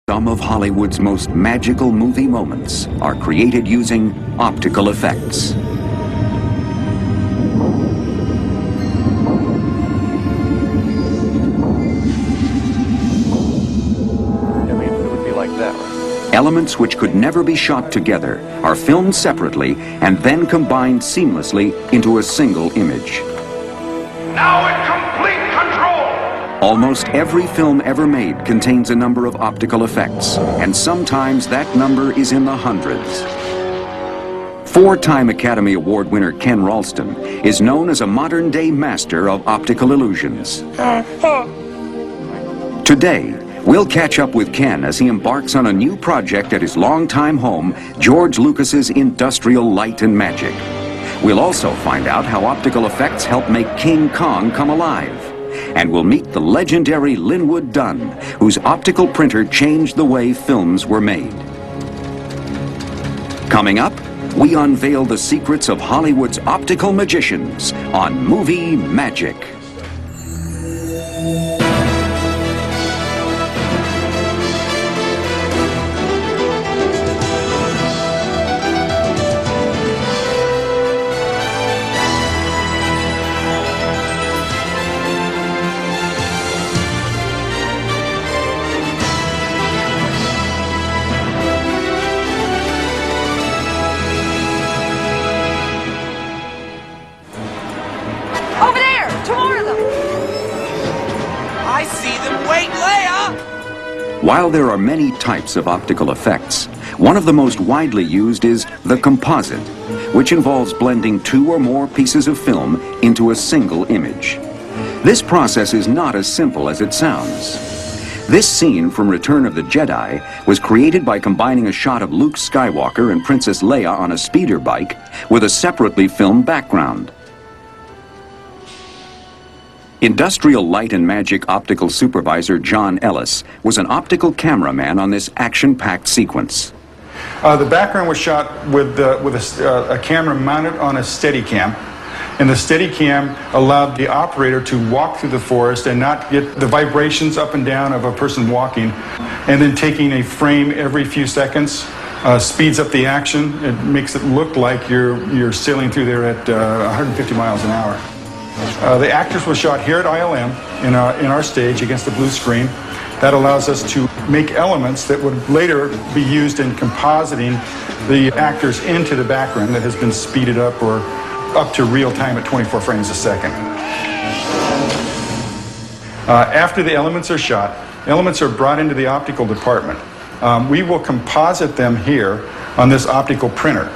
Some of Hollywood's most magical movie moments are created using optical effects. It would be like that, right? Elements which could never be shot together are filmed separately and then combined seamlessly into a single image. Now in complete control! Almost every film ever made contains a number of optical effects, and sometimes that number is in the hundreds. Four-time Academy Award winner Ken Ralston is known as a modern-day master of optical illusions. Today, we'll catch up with Ken as he embarks on a new project at his longtime home, George Lucas's Industrial Light and Magic. We'll also find out how optical effects help make King Kong come alive. And we'll meet the legendary Linwood Dunn, whose optical printer changed the way films were made. Coming up, we unveil the secrets of Hollywood's optical magicians on Movie Magic. Over there! Two more of them! I see them! Wait, Leia! While there are many types of optical effects, one of the most widely used is the composite, which involves blending two or more pieces of film into a single image. This process is not as simple as it sounds. This scene from Return of the Jedi was created by combining a shot of Luke Skywalker and Princess Leia on a speeder bike with a separately filmed background. Industrial Light and Magic optical supervisor John Ellis was an optical cameraman on this action-packed sequence. The background was shot with a camera mounted on a Steadicam, and the Steadicam allowed the operator to walk through the forest and not get the vibrations up and down of a person walking, and then taking a frame every few seconds speeds up the action. It makes it look like you're sailing through there at 150 miles an hour. The actors were shot here at ILM in our stage against the blue screen. That allows us to make elements that would later be used in compositing the actors into the background that has been speeded up or up to real time at 24 frames a second. After the elements are shot, elements are brought into the optical department. We will composite them here on this optical printer.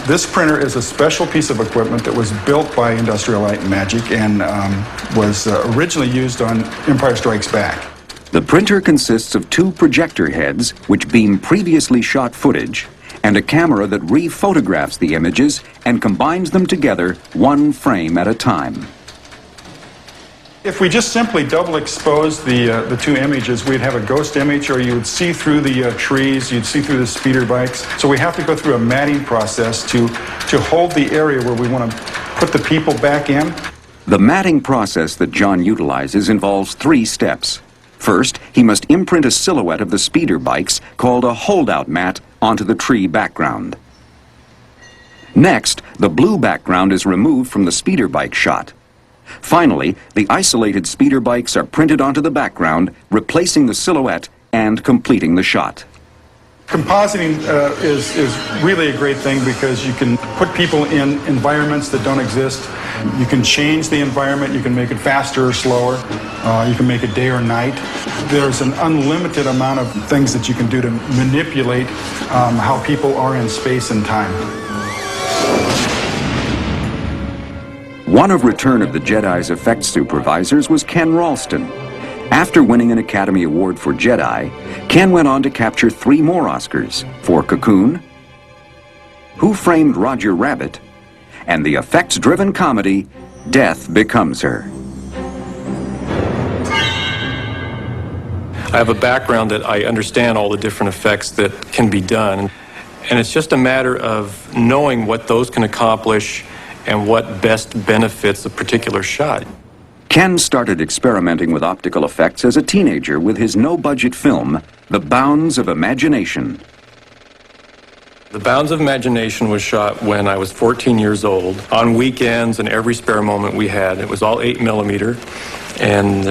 This printer is a special piece of equipment that was built by Industrial Light and Magic and was originally used on Empire Strikes Back. The printer consists of two projector heads which beam previously shot footage and a camera that re-photographs the images and combines them together one frame at a time. If we just simply double expose the two images, we'd have a ghost image, or you would see through the trees, you'd see through the speeder bikes. So we have to go through a matting process to hold the area where we want to put the people back in. The matting process that John utilizes involves three steps. First, he must imprint a silhouette of the speeder bikes called a holdout mat onto the tree background. Next, the blue background is removed from the speeder bike shot. Finally, the isolated speeder bikes are printed onto the background, replacing the silhouette and completing the shot. Compositing is really a great thing because you can put people in environments that don't exist. You can change the environment, you can make it faster or slower, you can make it day or night. There's an unlimited amount of things that you can do to manipulate how people are in space and time. One of Return of the Jedi's effects supervisors was Ken Ralston. After winning an Academy Award for Jedi, Ken went on to capture 3 more Oscars for Cocoon, Who Framed Roger Rabbit, and the effects-driven comedy Death Becomes Her. I have a background that I understand all the different effects that can be done. And it's just a matter of knowing what those can accomplish and what best benefits a particular shot. Ken started experimenting with optical effects as a teenager with his no-budget film, The Bounds of Imagination. The Bounds of Imagination was shot when I was 14 years old, on weekends and every spare moment we had. It was all 8mm, and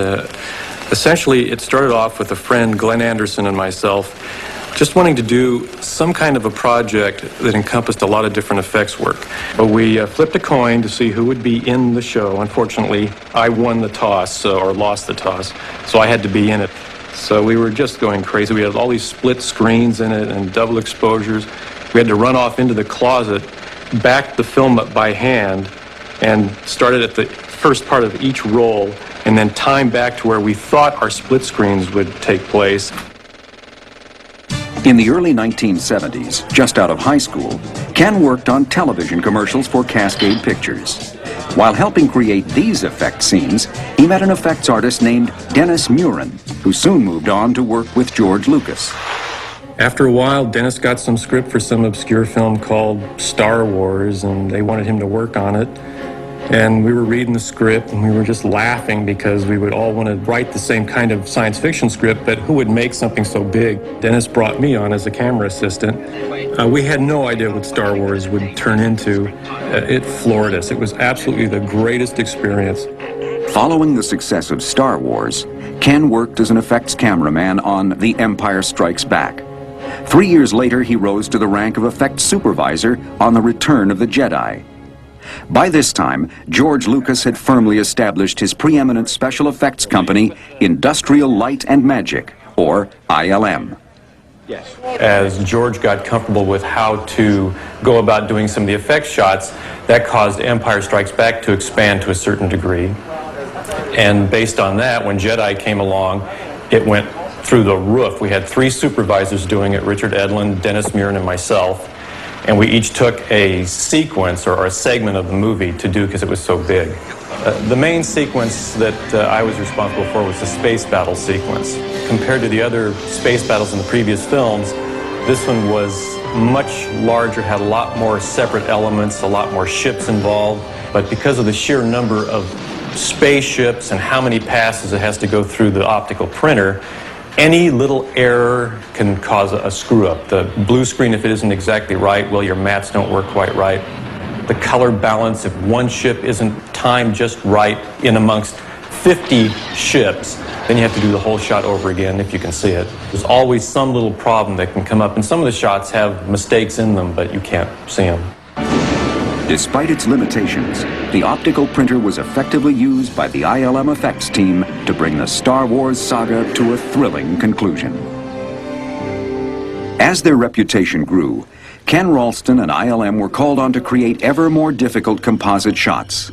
essentially it started off with a friend, Glenn Anderson, and myself, just wanting to do some kind of a project that encompassed a lot of different effects work. But we flipped a coin to see who would be in the show. Unfortunately, I won the toss, or lost the toss, so I had to be in it. So we were just going crazy. We had all these split screens in it and double exposures. We had to run off into the closet, back the film up by hand, and started at the first part of each roll, and then time back to where we thought our split screens would take place. In the early 1970s, just out of high school, Ken worked on television commercials for Cascade Pictures. While helping create these effect scenes, he met an effects artist named Dennis Murin, who soon moved on to work with George Lucas. After a while, Dennis got some script for some obscure film called Star Wars, and they wanted him to work on it. And we were reading the script, and we were just laughing because we would all want to write the same kind of science fiction script, but who would make something so big? Dennis brought me on as a camera assistant. We had no idea what Star Wars would turn into. It floored us. It was absolutely the greatest experience. Following the success of Star Wars, Ken worked as an effects cameraman on The Empire Strikes Back. 3 years later, he rose to the rank of effects supervisor on The Return of the Jedi. By this time, George Lucas had firmly established his preeminent special effects company, Industrial Light and Magic, or ILM. As George got comfortable with how to go about doing some of the effects shots, that caused Empire Strikes Back to expand to a certain degree. And based on that, when Jedi came along, it went through the roof. We had 3 supervisors doing it, Richard Edlund, Dennis Murin, and myself. And we each took a sequence or a segment of the movie to do because it was so big. The main sequence that I was responsible for was the space battle sequence. Compared to the other space battles in the previous films, this one was much larger, had a lot more separate elements, a lot more ships involved. But because of the sheer number of spaceships and how many passes it has to go through the optical printer, any little error can cause a screw-up. The blue screen, if it isn't exactly right, well, your mattes don't work quite right. The color balance, if one ship isn't timed just right in amongst 50 ships, then you have to do the whole shot over again if you can see it. There's always some little problem that can come up, and some of the shots have mistakes in them, but you can't see them. Despite its limitations, the optical printer was effectively used by the ILM effects team to bring the Star Wars saga to a thrilling conclusion. As their reputation grew, Ken Ralston and ILM were called on to create ever more difficult composite shots.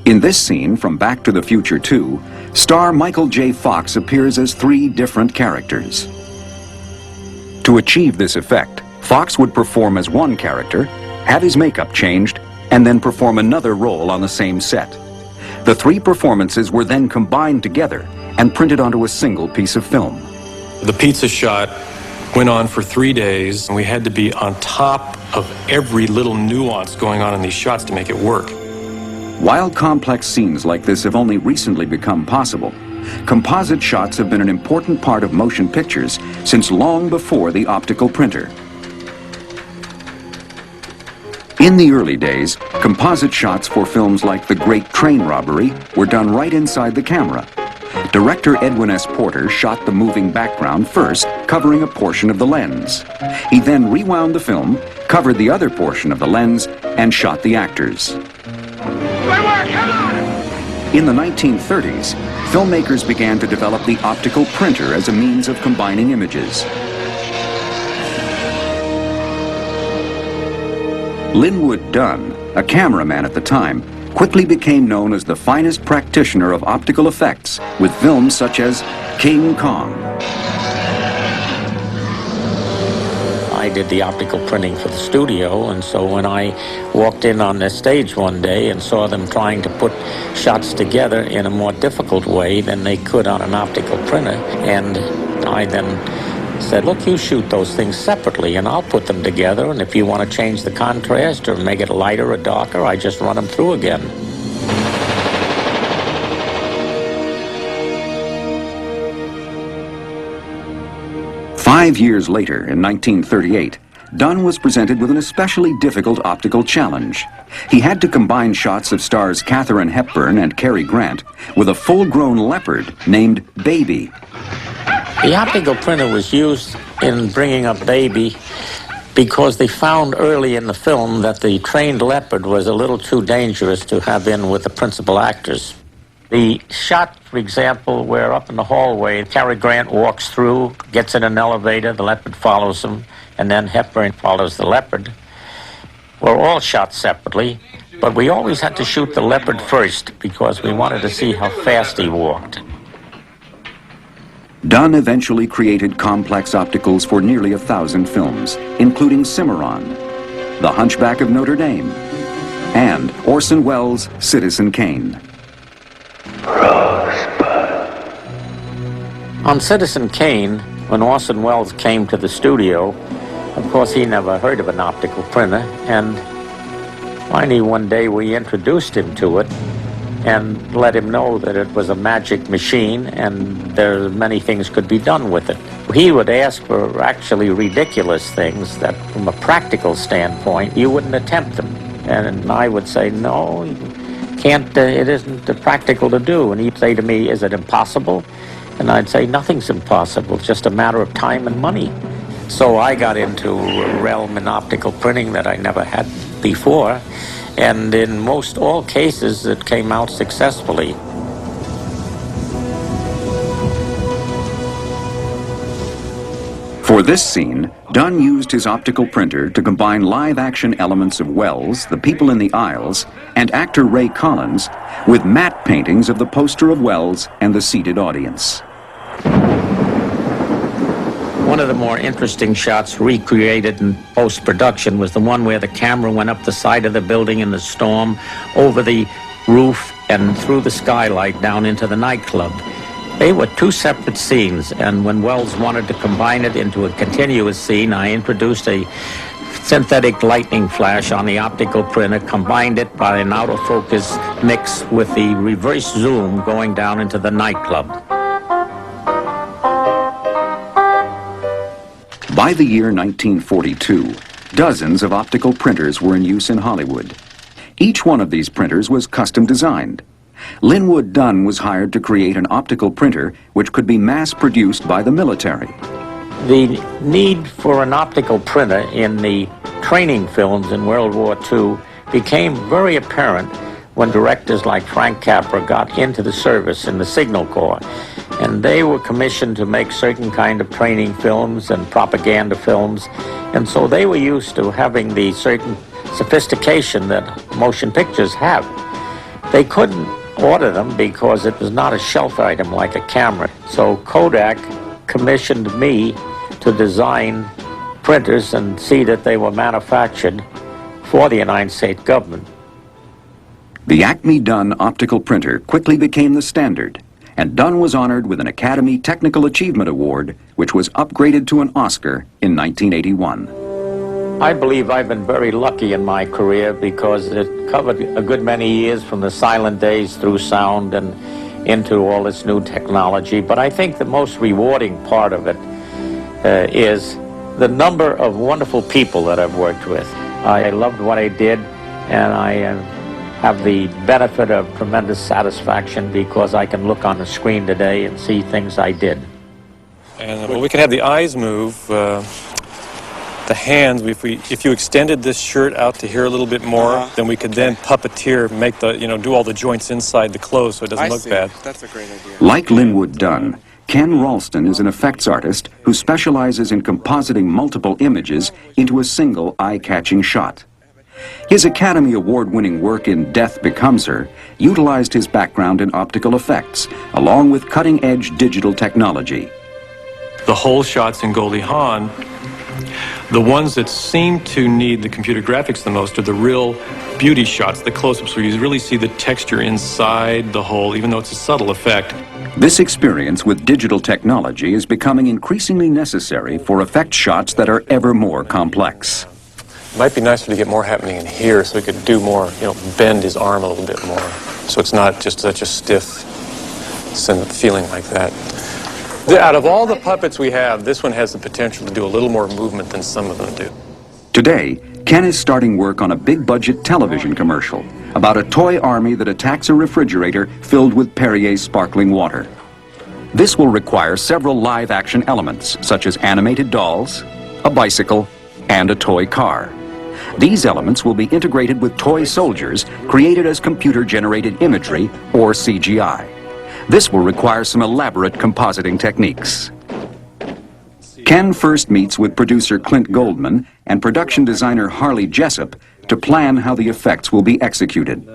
In this scene from Back to the Future 2, star Michael J. Fox appears as 3 different characters. To achieve this effect, Fox would perform as one character, have his makeup changed, and then perform another role on the same set. The 3 performances were then combined together and printed onto a single piece of film. The pizza shot went on for 3 days, and we had to be on top of every little nuance going on in these shots to make it work. While complex scenes like this have only recently become possible, composite shots have been an important part of motion pictures since long before the optical printer. In the early days, composite shots for films like The Great Train Robbery were done right inside the camera. Director Edwin S. Porter shot the moving background first, covering a portion of the lens. He then rewound the film, covered the other portion of the lens, and shot the actors. Good work, come on! In the 1930s, filmmakers began to develop the optical printer as a means of combining images. Linwood Dunn, a cameraman at the time, quickly became known as the finest practitioner of optical effects with films such as King Kong. I did the optical printing for the studio, and so when I walked in on their stage one day and saw them trying to put shots together in a more difficult way than they could on an optical printer, and I then said, look, you shoot those things separately and I'll put them together, and if you want to change the contrast or make it lighter or darker, I just run them through again. 5 years later, in 1938, Dunn was presented with an especially difficult optical challenge. He had to combine shots of stars Katharine Hepburn and Cary Grant with a full-grown leopard named Baby. The optical printer was used in bringing up Baby because they found early in the film that the trained leopard was a little too dangerous to have in with the principal actors. The shot, for example, where up in the hallway, Cary Grant walks through, gets in an elevator, the leopard follows him, and then Hepburn follows the leopard, were all shot separately, but we always had to shoot the leopard first because we wanted to see how fast he walked. Dunn eventually created complex opticals for nearly 1,000 films, including Cimarron, The Hunchback of Notre Dame, and Orson Welles' Citizen Kane. On Citizen Kane, when Orson Welles came to the studio, of course he never heard of an optical printer, and finally one day we introduced him to it and let him know that it was a magic machine and there many things could be done with it. He would ask for actually ridiculous things that from a practical standpoint you wouldn't attempt them. And I would say, no, you can't, it isn't practical to do. And he'd say to me, is it impossible? And I'd say, nothing's impossible, it's just a matter of time and money. So I got into a realm in optical printing that I never had before. And in most all cases, it came out successfully. For this scene, Dunn used his optical printer to combine live-action elements of Wells, the people in the aisles, and actor Ray Collins with matte paintings of the poster of Wells and the seated audience. One of the more interesting shots recreated in post-production was the one where the camera went up the side of the building in the storm, over the roof, and through the skylight down into the nightclub. They were two separate scenes, and when Wells wanted to combine it into a continuous scene, I introduced a synthetic lightning flash on the optical printer, combined it by an out-of-focus mix with the reverse zoom going down into the nightclub. By the year 1942, dozens of optical printers were in use in Hollywood. Each one of these printers was custom designed. Linwood Dunn was hired to create an optical printer which could be mass-produced by the military. The need for an optical printer in the training films in World War II became very apparent when directors like Frank Capra got into the service in the Signal Corps. And they were commissioned to make certain kind of training films and propaganda films. And so they were used to having the certain sophistication that motion pictures have. They couldn't order them because it was not a shelf item like a camera. So Kodak commissioned me to design printers and see that they were manufactured for the United States government. The Acme Dunn optical printer quickly became the standard, and Dunn was honored with an Academy Technical Achievement Award, which was upgraded to an Oscar in 1981. I believe I've been very lucky in my career because it covered a good many years from the silent days through sound and into all this new technology. But I think the most rewarding part of it is the number of wonderful people that I've worked with. I loved what I did, and I have the benefit of tremendous satisfaction because I can look on the screen today and see things I did. And well, we can have the eyes move, the hands. If you extended this shirt out to here a little bit more, then we could then puppeteer, make the, do all the joints inside the clothes so it doesn't look bad. That's a great idea. Like Linwood Dunn, Ken Ralston is an effects artist who specializes in compositing multiple images into a single eye-catching shot. His Academy Award-winning work in Death Becomes Her utilized his background in optical effects, along with cutting-edge digital technology. The whole shots in Goldie Hawn, the ones that seem to need the computer graphics the most are the real beauty shots, the close-ups where you really see the texture inside the hole, even though it's a subtle effect. This experience with digital technology is becoming increasingly necessary for effect shots that are ever more complex. It might be nicer to get more happening in here so we could do more, bend his arm a little bit more. So it's not just such a stiff feeling like that. Out of all the puppets we have, this one has the potential to do a little more movement than some of them do. Today, Ken is starting work on a big-budget television commercial about a toy army that attacks a refrigerator filled with Perrier's sparkling water. This will require several live-action elements, such as animated dolls, a bicycle, and a toy car. These elements will be integrated with toy soldiers created as computer-generated imagery, or CGI. This will require some elaborate compositing techniques. Ken first meets with producer Clint Goldman and production designer Harley Jessup to plan how the effects will be executed.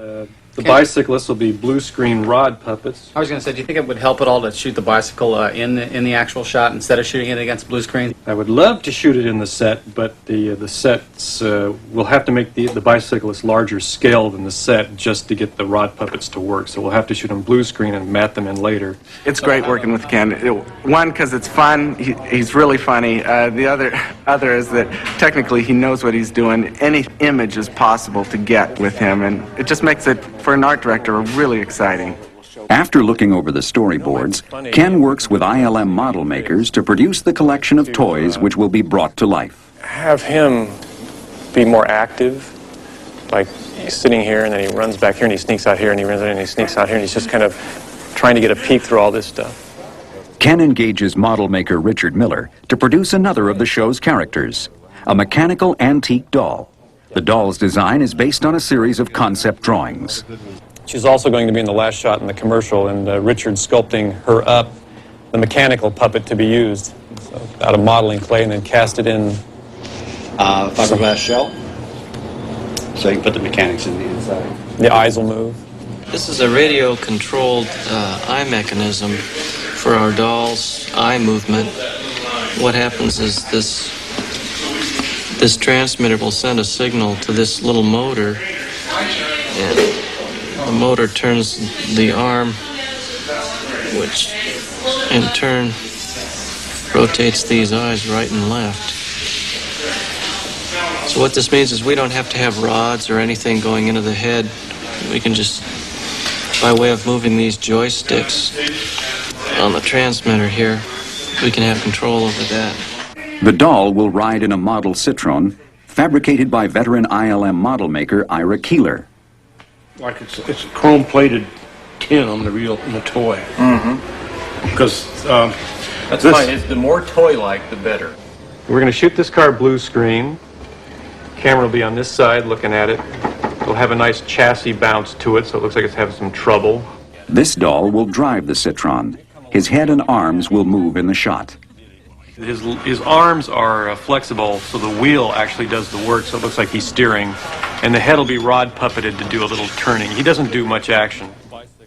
The bicyclists will be blue screen rod puppets. I was going to say, do you think it would help at all to shoot the bicycle in the actual shot instead of shooting it against blue screen? I would love to shoot it in the set, but the sets will have to make the bicyclists larger scale than the set just to get the rod puppets to work. So we'll have to shoot on blue screen and mat them in later. It's great working with Ken. One, because it's fun. He's really funny. The other is that technically he knows what he's doing. Any image is possible to get with him, and it just makes it, for an art director, really exciting. After looking over the storyboards, Ken works with ILM model makers to produce the collection of toys which will be brought to life. Have him be more active, like he's sitting here and then he runs back here and he sneaks out here and he runs in and he sneaks out here and he's just kind of trying to get a peek through all this stuff. Ken engages model maker Richard Miller to produce another of the show's characters, a mechanical antique doll. The doll's design is based on a series of concept drawings. She's also going to be in the last shot in the commercial, and Richard's sculpting her up, the mechanical puppet to be used, so, out of modeling clay, and then cast it in. Fiberglass shell, so you can put the mechanics in the inside. The eyes will move. This is a radio-controlled eye mechanism for our doll's eye movement. What happens is this transmitter will send a signal to this little motor, and the motor turns the arm, which in turn rotates these eyes right and left. So what this means is we don't have to have rods or anything going into the head. We can just, by way of moving these joysticks on the transmitter here, we can have control over that. The doll will ride in a model Citroen fabricated by veteran ILM model maker Ira Keeler. Like it's a chrome-plated tin on the toy. Mm-hmm. Because that's fine. It's the more toy-like, the better. We're going to shoot this car blue screen. Camera will be on this side looking at it. It'll have a nice chassis bounce to it, so it looks like it's having some trouble. This doll will drive the Citroen. His head and arms will move in the shot. His arms are flexible, so the wheel actually does the work, so it looks like he's steering. And the head will be rod puppeted to do a little turning. He doesn't do much action.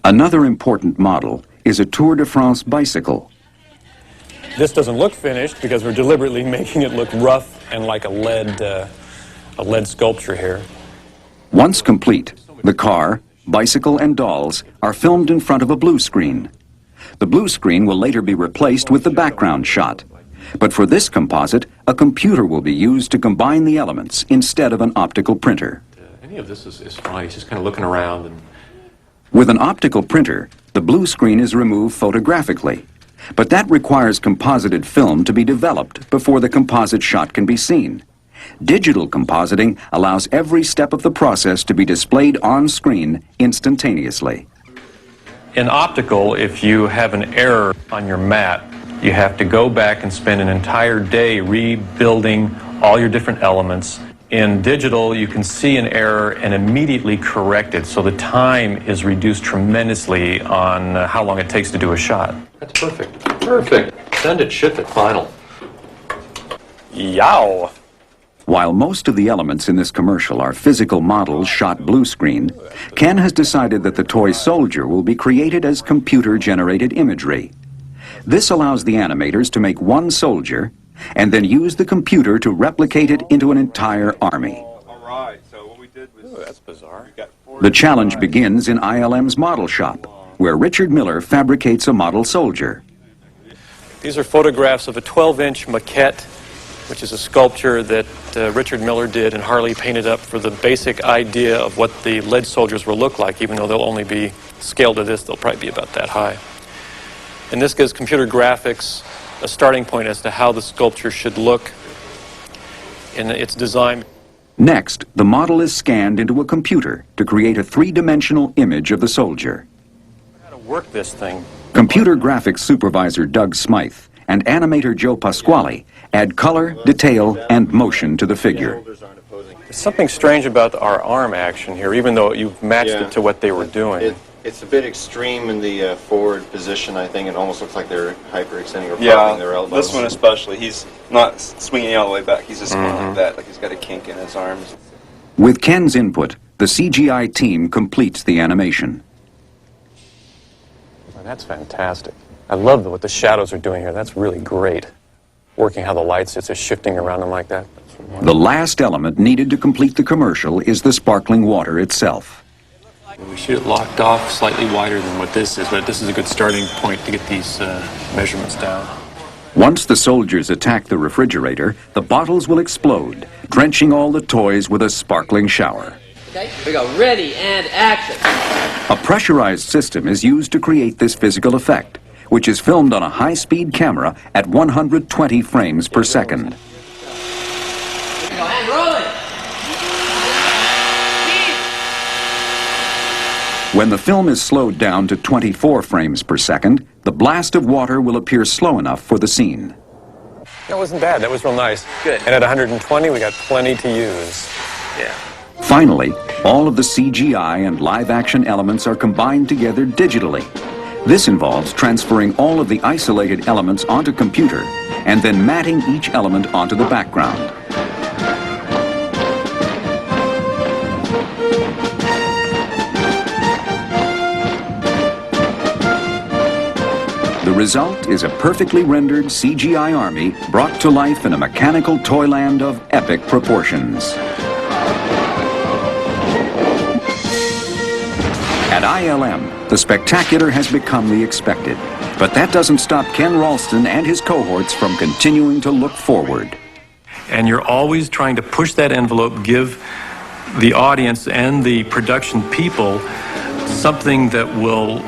Another important model is a Tour de France bicycle. This doesn't look finished because we're deliberately making it look rough and like a lead sculpture here. Once complete, the car, bicycle, and dolls are filmed in front of a blue screen. The blue screen will later be replaced with the background shot. But for this composite, a computer will be used to combine the elements instead of an optical printer. Any of this is fine. He's just kind of looking around. And with an optical printer, the blue screen is removed photographically. But that requires composited film to be developed before the composite shot can be seen. Digital compositing allows every step of the process to be displayed on screen instantaneously. in optical, if you have an error on your mat, you have to go back and spend an entire day rebuilding all your different elements. In digital, you can see an error and immediately correct it, so the time is reduced tremendously on how long it takes to do a shot. That's perfect. Perfect. Send it, ship it, final. Yow! While most of the elements in this commercial are physical models shot blue screen, Ken has decided that the toy soldier will be created as computer-generated imagery. This allows the animators to make one soldier and then use the computer to replicate it into an entire army. That's bizarre. The challenge begins in ILM's model shop, where Richard Miller fabricates a model soldier. These are photographs of a 12-inch maquette, which is a sculpture that Richard Miller did and Harley painted up for the basic idea of what the lead soldiers will look like, even though they'll only be scaled to this, they'll probably be about that high. And this gives computer graphics a starting point as to how the sculpture should look in its design. Next, the model is scanned into a computer to create a three-dimensional image of the soldier. How to work this thing. Computer graphics supervisor Doug Smythe and animator Joe Pasquale add color, detail, and motion to the figure. There's something strange about our arm action here, even though you've matched it to what they were doing. It's a bit extreme in the forward position, I think. It almost looks like they're hyperextending or popping their elbows. This one especially. He's not swinging all the way back. He's just going like that, like he's got a kink in his arms. With Ken's input, the CGI team completes the animation. Oh, that's fantastic. I love what the shadows are doing here. That's really great. Working how the lights are shifting around them like that. The last element needed to complete the commercial is the sparkling water itself. We shoot it locked off slightly wider than what this is, but this is a good starting point to get these measurements down. Once the soldiers attack the refrigerator, the bottles will explode, drenching all the toys with a sparkling shower. Okay, here we go. Ready and action. A pressurized system is used to create this physical effect, which is filmed on a high-speed camera at 120 frames per second. Here we go, and rolling. When the film is slowed down to 24 frames per second, the blast of water will appear slow enough for the scene. That wasn't bad. That was real nice. Good. And at 120, we got plenty to use. Yeah. Finally, all of the CGI and live-action elements are combined together digitally. This involves transferring all of the isolated elements onto computer and then matting each element onto the background. The result is a perfectly rendered CGI army brought to life in a mechanical toyland of epic proportions. At ILM, the spectacular has become the expected, but that doesn't stop Ken Ralston and his cohorts from continuing to look forward. And you're always trying to push that envelope, give the audience and the production people something that will,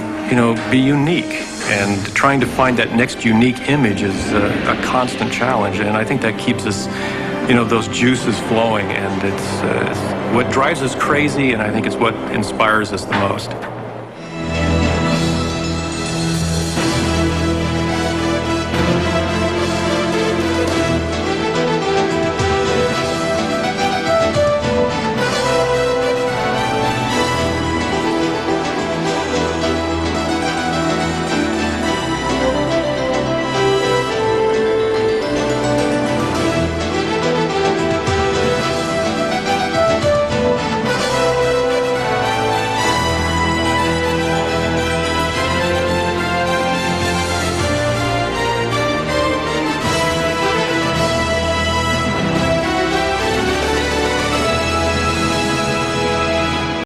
be unique. And trying to find that next unique image is a constant challenge, and I think that keeps us, those juices flowing, and it's what drives us crazy, and I think it's what inspires us the most.